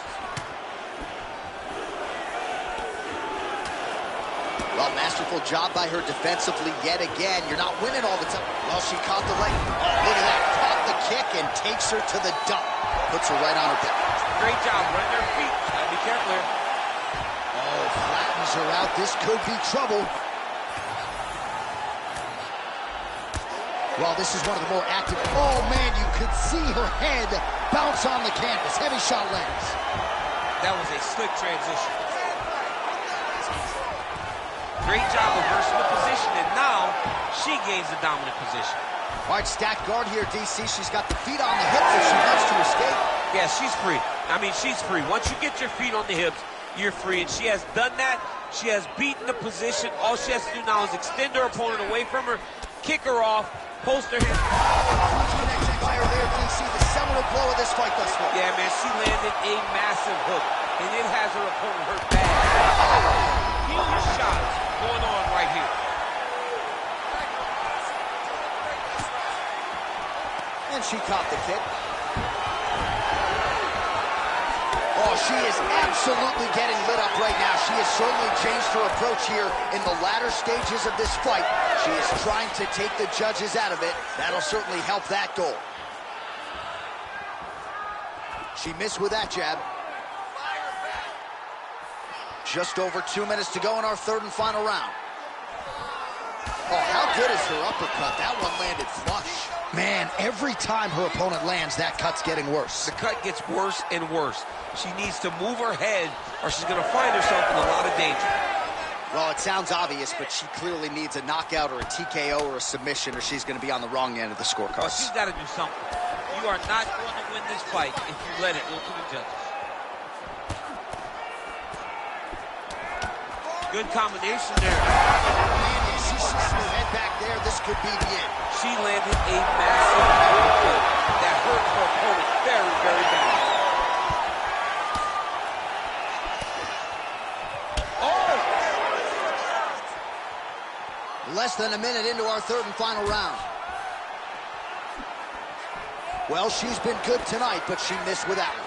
Well, masterful job by her defensively yet again. You're not winning all the time. Well, she caught the leg. Oh, look at that. Caught the kick and takes her to the dump. Puts her right on her back. Great job running her feet. Gotta be careful here. Oh, flattens her out. This could be trouble. Well, this is one of the more active. Oh, man, you could see her head bounce on the canvas. Heavy shot lands. That was a slick transition. Great job reversing the position, and now she gains the dominant position. All right, stacked guard here, DC. She's got the feet on the hips if she wants to escape. Yeah, she's free. I mean, she's free. Once you get your feet on the hips, you're free, and she has done that. She has beaten the position. All she has to do now is extend her opponent away from her, kick her off, post her hand. Fire there, DC. The seminal blow of this fight thus far. Yeah, man, she landed a massive hook, and it has her opponent hurt bad. Huge shots going on right here. And she caught the kick. Oh, she is absolutely getting lit up right now. She has certainly changed her approach here in the latter stages of this fight. She is trying to take the judges out of it. That'll certainly help that goal. She missed with that jab. Just over 2 minutes to go in our third and final round. Oh, how good is her uppercut? That one landed flush. Man, every time her opponent lands, that cut's getting worse. The cut gets worse and worse. She needs to move her head or she's going to find herself in a lot of danger. Well, it sounds obvious, but she clearly needs a knockout or a TKO or a submission or she's going to be on the wrong end of the scorecard. Well, she's got to do something. You are not going to win this fight if you let it go to the judges. Good combination there. Man, she shoots her head back there. This could be the end. She landed a massive uppercut that hurt her opponent very, very bad. Less than a minute into our third and final round. Well, she's been good tonight, but she missed with that one.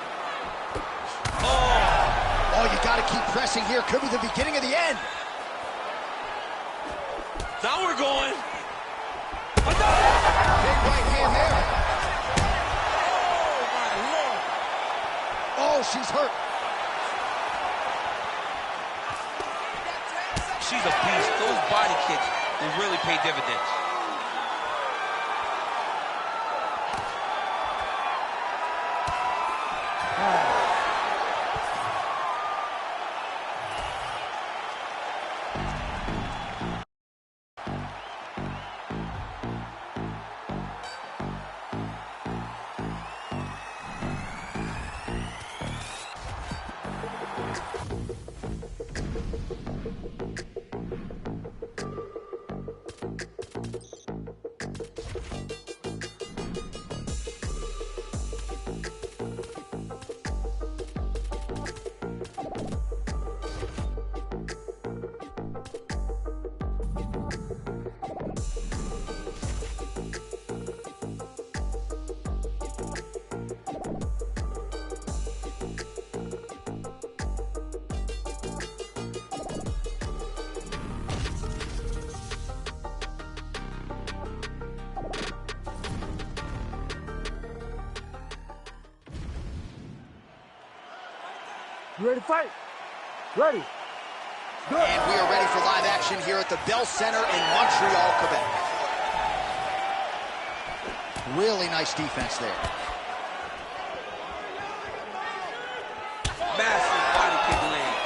Oh, you got to keep pressing here. Could be the beginning of the end. Now we're going. Big right hand there. Oh, my Lord. Oh, she's hurt. She's a beast. Those body kicks will really pay dividends. You ready to fight? Ready. Good. And we are ready for live action here at the Bell Center in Montreal, Quebec. Really nice defense there. Massive body kick lands.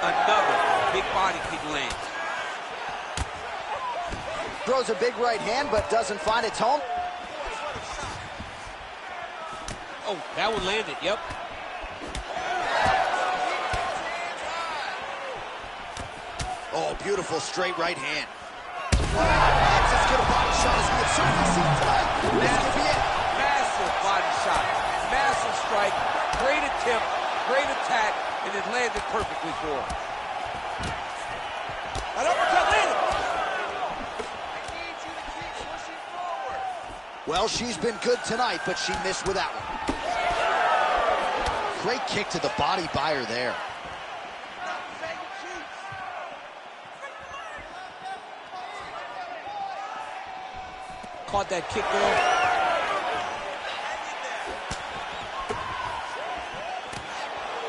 Another big body kick lands. Throws a big right hand, but doesn't find its home. Oh, that one landed, yep. Oh, beautiful straight right hand. That's as good a body shot as we have certainly seen tonight. This could be it. Massive body shot, massive strike, great attempt, great attack, and it landed perfectly for him. An uppercut landed. Well, she's been good tonight, but she missed with that one. Great kick to the body by her there. Caught that kick there.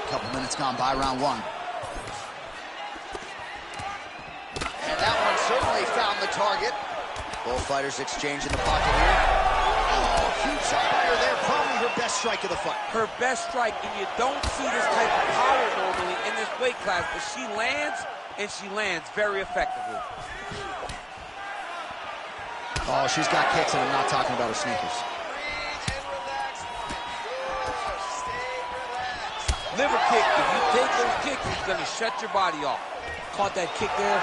Couple minutes gone by round one. And that one certainly found the target. Both fighters exchange in the pocket here. Oh, huge shot by her there. Probably her best strike of the fight. Her best strike, and you don't see this type of power normally in this weight class, but she lands, and she lands very effectively. Oh, she's got kicks, and I'm not talking about her sneakers. Liver kick, if you take those kicks, it's going to shut your body off. Caught that kick there.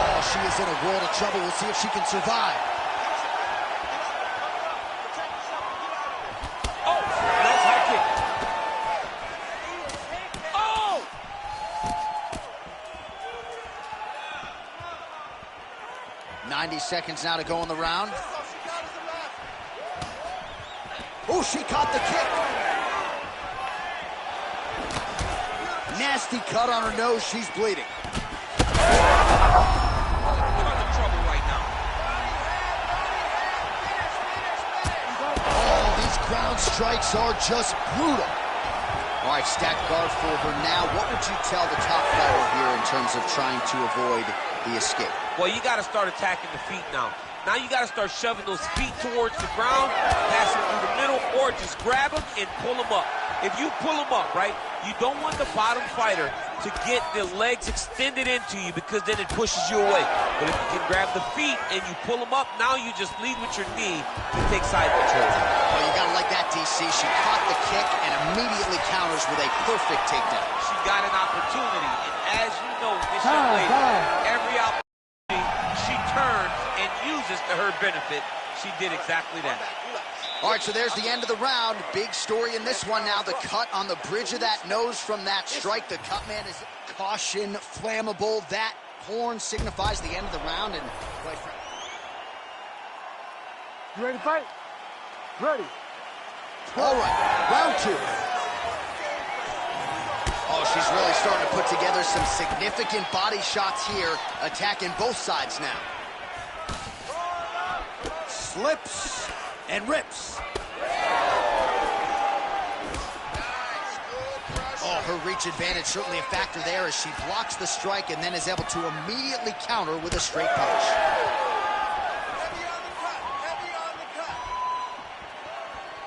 Oh, she is in a world of trouble. We'll see if she can survive. Oh, nice high kick. Oh! 90 seconds now to go in the round. Oh, she caught the kick. Nasty cut on her nose. She's bleeding. Trouble right now. Oh, these ground strikes are just brutal. All right, stacked guard for her now. What would you tell the top fighter here in terms of trying to avoid the escape? Well, you got to start attacking the feet now. Now you got to start shoving those feet towards the ground, passing through the middle, or just grab them and pull them up. If you pull them up, right, you don't want the bottom fighter to get the legs extended into you because then it pushes you away. But if you can grab the feet and you pull them up, now you just lead with your knee to take side control. Oh, you got to like that, DC. She caught the kick and immediately counters with a perfect takedown. She got an opportunity, and as you know, this young lady, every opportunity she turns and uses to her benefit, she did exactly that. All right, so there's the end of the round. Big story in this one now. The cut on the bridge of that nose from that strike. The cut man is caution, flammable. That horn signifies the end of the round. And quite frankly, You ready to fight? Ready. all right, round two. Oh, she's really starting to put together some significant body shots here, attacking both sides now. Slips and rips. Oh, her reach advantage certainly a factor there as she blocks the strike and then is able to immediately counter with a straight punch.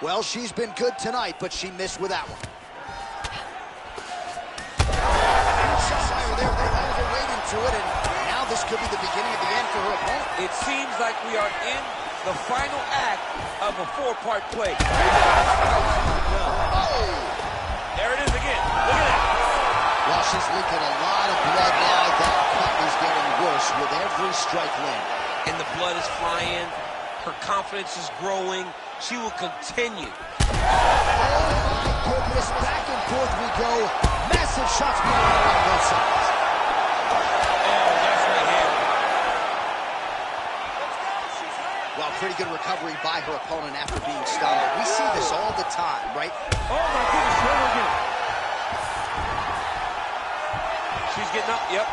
Well, she's been good tonight, but she missed with that one. There, they all go right into it, and now this could be the beginning of the end for her opponent. It seems like we are in the final act of a four-part play. Oh! There it is again. Look at that. Well, she's leaking a lot of blood now. That cut is getting worse with every strike landed. And the blood is flying. Her confidence is growing. She will continue. Oh, my goodness. Back and forth we go. Massive shots being landed on both sides. Well, pretty good recovery by her opponent after being stunned. But we see this all the time, right? Oh, my goodness. Here again. She's getting up. Yep.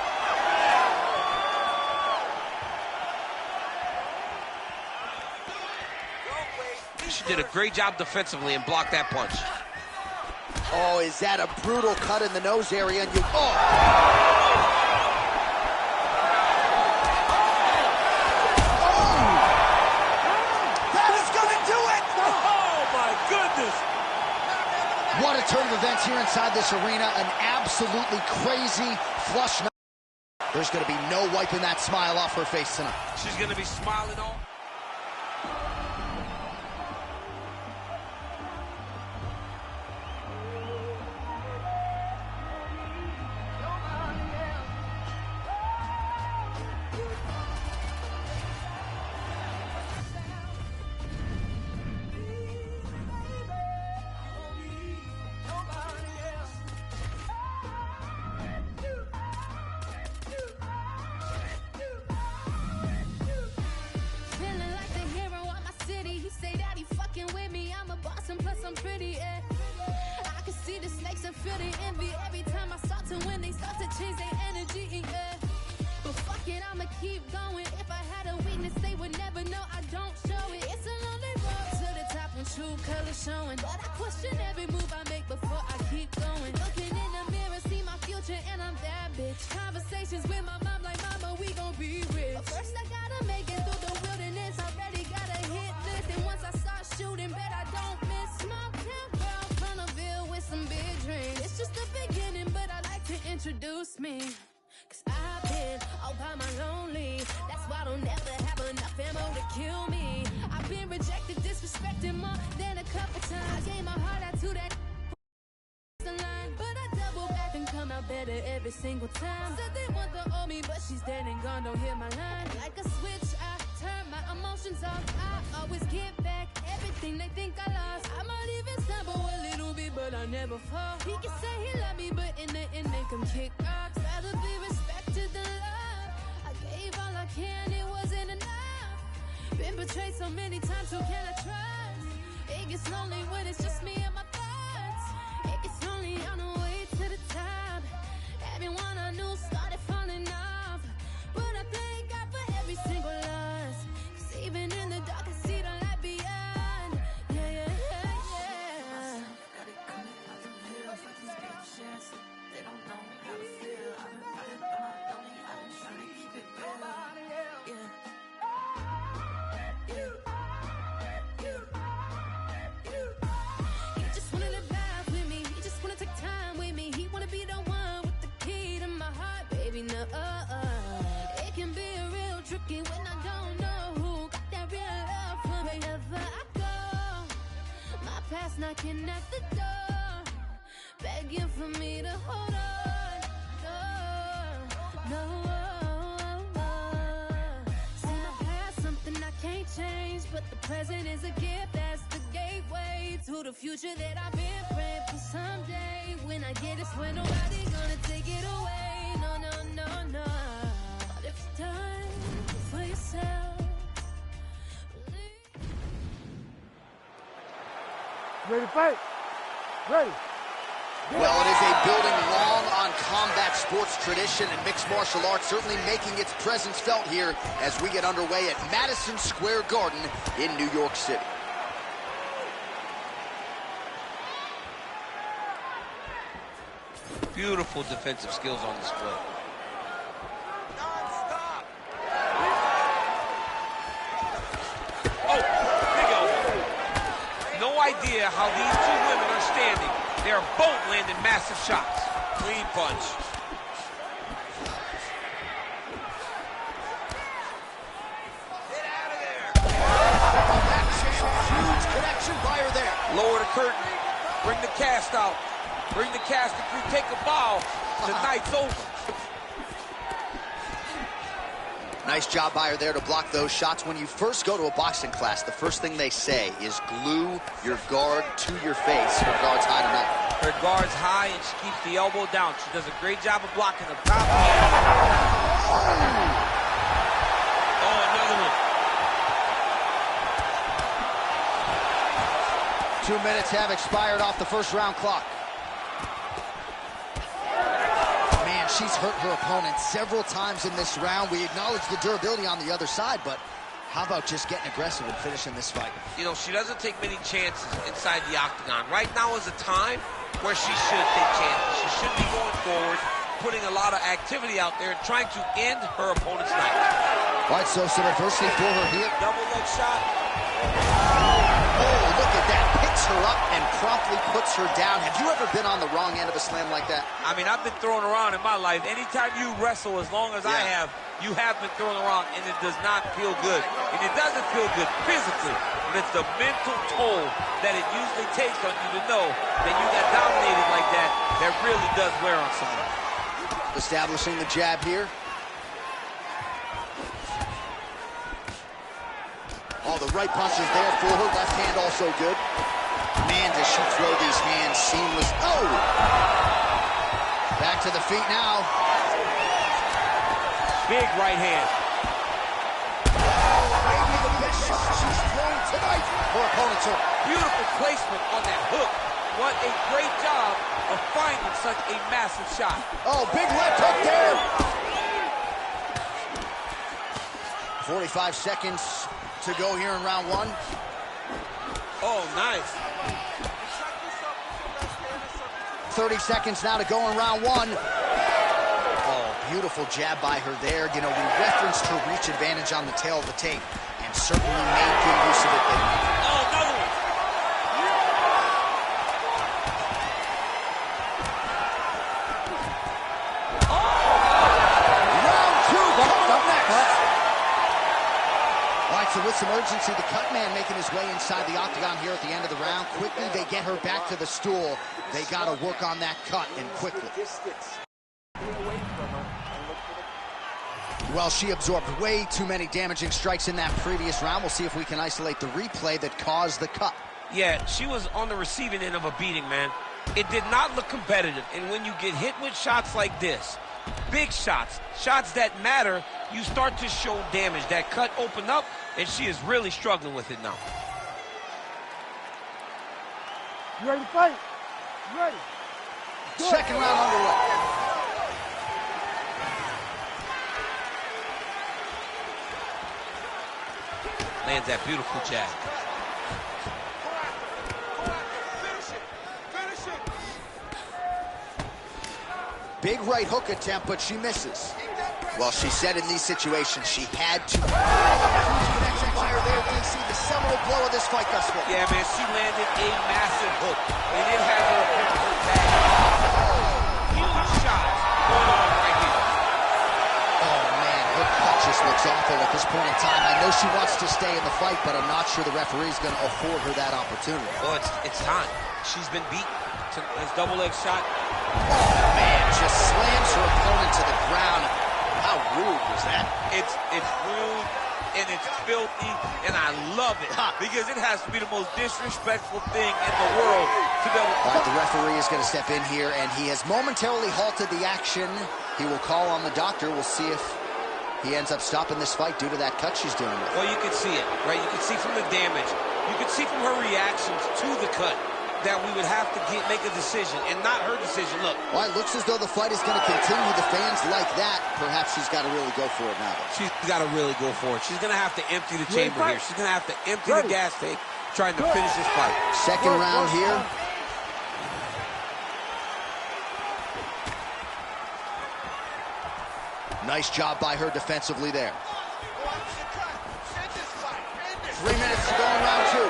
She did a great job defensively and blocked that punch. Oh, is that a brutal cut in the nose area? And you, oh! What a turn of events here inside this arena. An absolutely crazy flush. There's going to be no wiping that smile off her face tonight. She's going to be smiling all. change their energy, yeah. But fuck it, I'ma keep going. If I had a weakness, they would never know I don't show it. It's a lonely road to the top when true colors showing. But I question every move I make before I keep going. Looking in the mirror, see my future, and I'm that bitch. Conversations with my mom like, mama, we gon' be rich. But first I gotta make it through the wilderness. Already got a hit list, and once I start shooting, bet I don't miss. Small town girl from the Ville with some big dreams. It's just the beginning, but I like to introduce me. Cause I've been all by my lonely. That's why I don't never have enough ammo to kill me. I've been rejected, disrespected more than a couple times. I gave my heart out to that line, but I double back and come out better every single time. Said they want the old me, but she's dead and gone, don't hear my line. Like a switch, I turn my emotions off. I always get back everything they think I lost. I might even stumble a little bit, but I never fall. He can say he love me, but in the end make him kick rocks. Rather be respected than love. I gave all I can, it wasn't enough. Been betrayed so many times, who can I trust? It gets lonely when it's just me and my thoughts. It gets lonely on the way to the top. Everyone I knew started falling off, but I thank God for every single loss. Cause even in the dark I see the light beyond. Yeah, yeah, yeah, yeah. Got it coming out the hills like these game shares. They don't know how to feel. I've been fighting by my lonely. I've been trying to keep it real. Yeah. He just wanna live life with me. He just wanna take time with me. He wanna be the one with the key to my heart, baby. No, it can be real tricky when I don't know who got that real love for me. Wherever I go, my past knocking at the door, begging for me to hold on. No, no. See, my past something I can't change, but the present is a gift. That's the gateway to the future that I've been praying for someday. When I get it, swear nobody gonna take it away. No, no, no, no. But if it's done for yourself, Ready to fight? Ready. Well, it is a building long on combat sports tradition, and mixed martial arts certainly making its presence felt here as we get underway at Madison Square Garden in New York City. Beautiful defensive skills on display. Oh, big elbow. No idea how these two women are standing. They're both landing massive shots. Clean punch. Get out of there. Huge connection by her there. Lower the curtain. Bring the cast out. Bring the casting crew. Take a bow. The night's over. Nice job by her there to block those shots. When you first go to a boxing class, the first thing they say is glue your guard to your face. Her guard's high tonight. Her guard's high and she keeps the elbow down. She does a great job of blocking the top. Oh, another one. 2 minutes have expired off the first round clock. Man, she's hurt her opponent several times in this round. We acknowledge the durability on the other side, but how about just getting aggressive and finishing this fight? You know, she doesn't take many chances inside the octagon. Right now is a time where she should take chances. She should be going forward, putting a lot of activity out there and trying to end her opponent's night. All right, so some adversity for her here. Double leg shot. Oh, look at that. Picks her up and promptly puts her down. Have you ever been on the wrong end of a slam like that? I mean, I've been thrown around in my life. Anytime you wrestle, as long as I have, you have been thrown around, and it does not feel good. And it doesn't feel good physically, but it's the mental toll that it usually takes on you to know that you got dominated like that. That really does wear on someone. Establishing the jab here. Oh, the right punch is there for her. Left hand also good. Man, does she throw these hands seamless. Oh! Back to the feet now. Big right hand. Maybe the best shot she's thrown tonight. Her opponent's hurt. Beautiful placement on that hook. What a great job of finding such a massive shot. Oh, big left hook there. 45 seconds to go here in round one. Oh, nice. 30 seconds now to go in round one. Oh, beautiful jab by her there. You know, we referenced her reach advantage on the tail of the tape and certainly made good use of it there. Oh, another one. So with some urgency, the cut man making his way inside the octagon here at the end of the round. Quickly, they get her back to the stool. They got to work on that cut, and quickly. Well, she absorbed way too many damaging strikes in that previous round. We'll see if we can isolate the replay that caused the cut. Yeah, she was on the receiving end of a beating, man. It did not look competitive, and when you get hit with shots like this, big shots, shots that matter, you start to show damage. That cut opened up, and she is really struggling with it now. You ready to fight? You ready? Good. Second round underway. Lands that beautiful jab. Big right hook attempt, but she misses. Well, she said in these situations she had to. Huge connection fire there. We see the seminal blow of this fight thus far. Yeah, man, she landed a massive hook, and it had her hurt bad. Huge shots going on right here. Oh, man, her cut just looks awful at this point in time. I know she wants to stay in the fight, but I'm not sure the referee's going to afford her that opportunity. Well, it's time. She's been beat. His double leg shot. Oh, man, just slams her opponent to the ground. How rude was that? It's rude, and it's filthy, and I love it because it has to be the most disrespectful thing in the world to be able to... All right, the referee is going to step in here, and he has momentarily halted the action. He will call on the doctor. We'll see if he ends up stopping this fight due to that cut she's dealing with. Well, you can see it, right? You can see from the damage. You can see from her reactions to the cut that we would have to make a decision, and not her decision. Look. Well, it looks as though the fight is going to continue. The fans like that. Perhaps she's got to really go for it now. She's got to really go for it. She's going to have to empty the chamber here. She's going to have to empty the gas tank trying to finish this fight. Second round here. Nice job by her defensively there. 3 minutes to go in round two.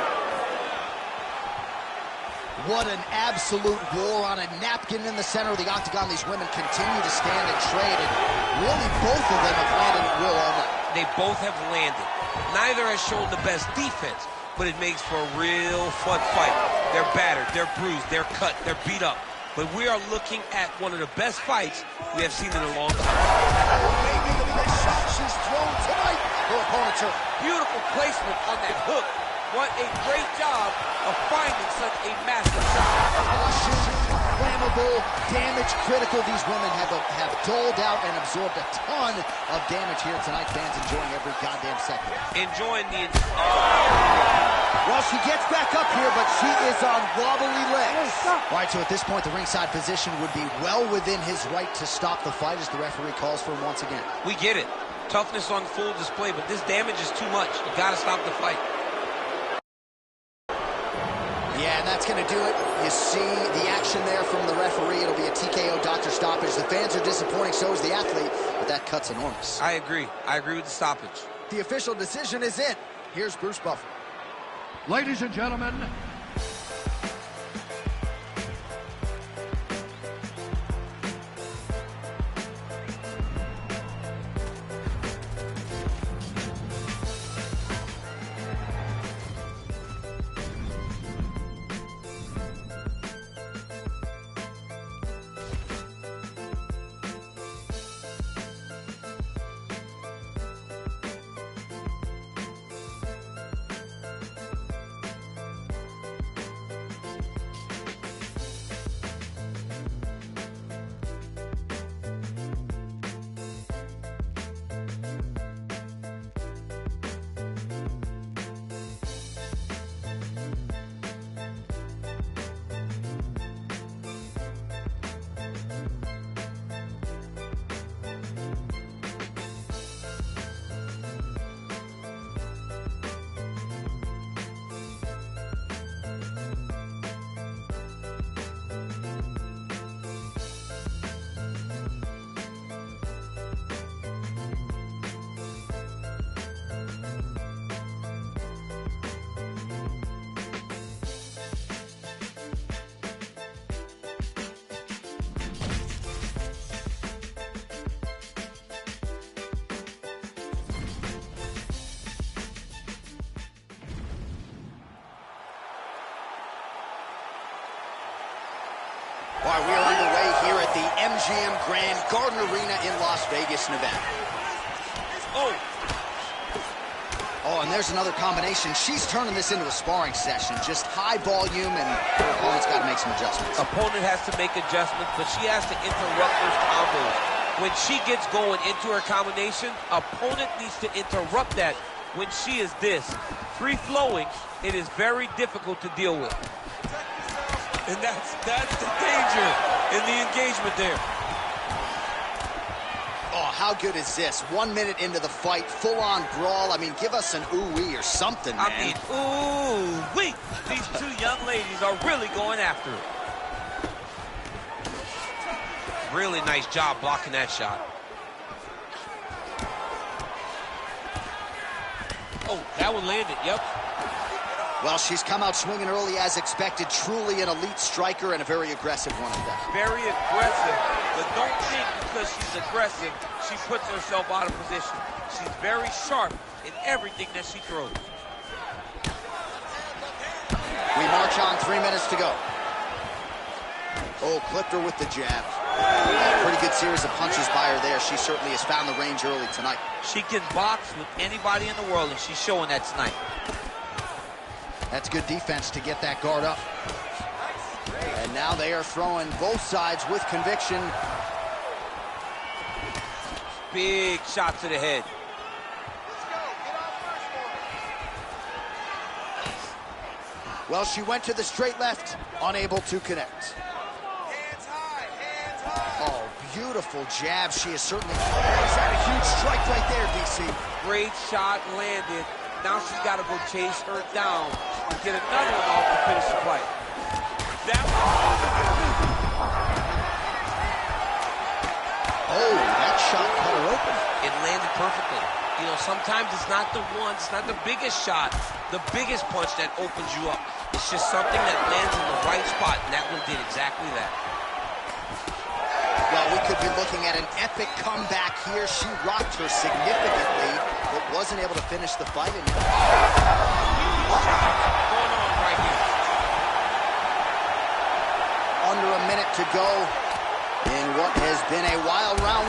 What an absolute war on a napkin in the center of the octagon. These women continue to stand and trade, and really both of them have landed at will all night. They both have landed. Neither has shown the best defense, but it makes for a real fun fight. They're battered, they're bruised, they're cut, they're beat up. But we are looking at one of the best fights we have seen in a long time. Maybe the best shot she's thrown tonight. Her opponent's hurt. Beautiful placement on that hook. What a great job of finding such a massive shot. Flammable, damage critical. These women have doled out and absorbed a ton of damage here tonight. Fans enjoying every goddamn second. Enjoying the... Well, she gets back up here, but she is on wobbly legs. All right, so at this point, the ringside position would be well within his right to stop the fight as the referee calls for him once again. We get it. Toughness on full display, but this damage is too much. You got to stop the fight. Yeah, and that's going to do it. You see the action there from the referee. It'll be a TKO doctor stoppage. The fans are disappointing, so is the athlete, but that cut's enormous. I agree. I agree with the stoppage. The official decision is in. Here's Bruce Buffer. Ladies and gentlemen, All right, we are underway here at the MGM Grand Garden Arena in Las Vegas, Nevada. Oh, and there's another combination. She's turning this into a sparring session. Just high volume, and her opponent's got to make some adjustments. Opponent has to make adjustments, but she has to interrupt those combos. When she gets going into her combination, opponent needs to interrupt that. When she is free-flowing, it is very difficult to deal with. And that's the danger in the engagement there. Oh, how good is this? 1 minute into the fight, full-on brawl. I mean, give us an ooh-wee or something, man. I mean, ooh-wee. These two young ladies are really going after it. Really nice job blocking that shot. Oh, that one landed, yep. Well, she's come out swinging early as expected. Truly an elite striker and a very aggressive one at that. Very aggressive, but don't think because she's aggressive, she puts herself out of position. She's very sharp in everything that she throws. We march on, 3 minutes to go. Oh, clipped her with the jab. Pretty good series of punches by her there. She certainly has found the range early tonight. She can box with anybody in the world, and she's showing that tonight. That's good defense to get that guard up. And now they are throwing both sides with conviction. Big shot to the head. Well, she went to the straight left, unable to connect. Oh, beautiful jab. She is certainly... Is that a huge strike right there, DC? Great shot landed. Now she's got to go chase her down and get another one off to finish the fight. Oh, that shot cut her open. It landed perfectly. You know, sometimes it's not the one, it's not the biggest shot, the biggest punch that opens you up. It's just something that lands in the right spot, and that one did exactly that. Well, we could be looking at an epic comeback here. She rocked her significantly, but wasn't able to finish the fight. Going on right here. Under a minute to go in what has been a wild round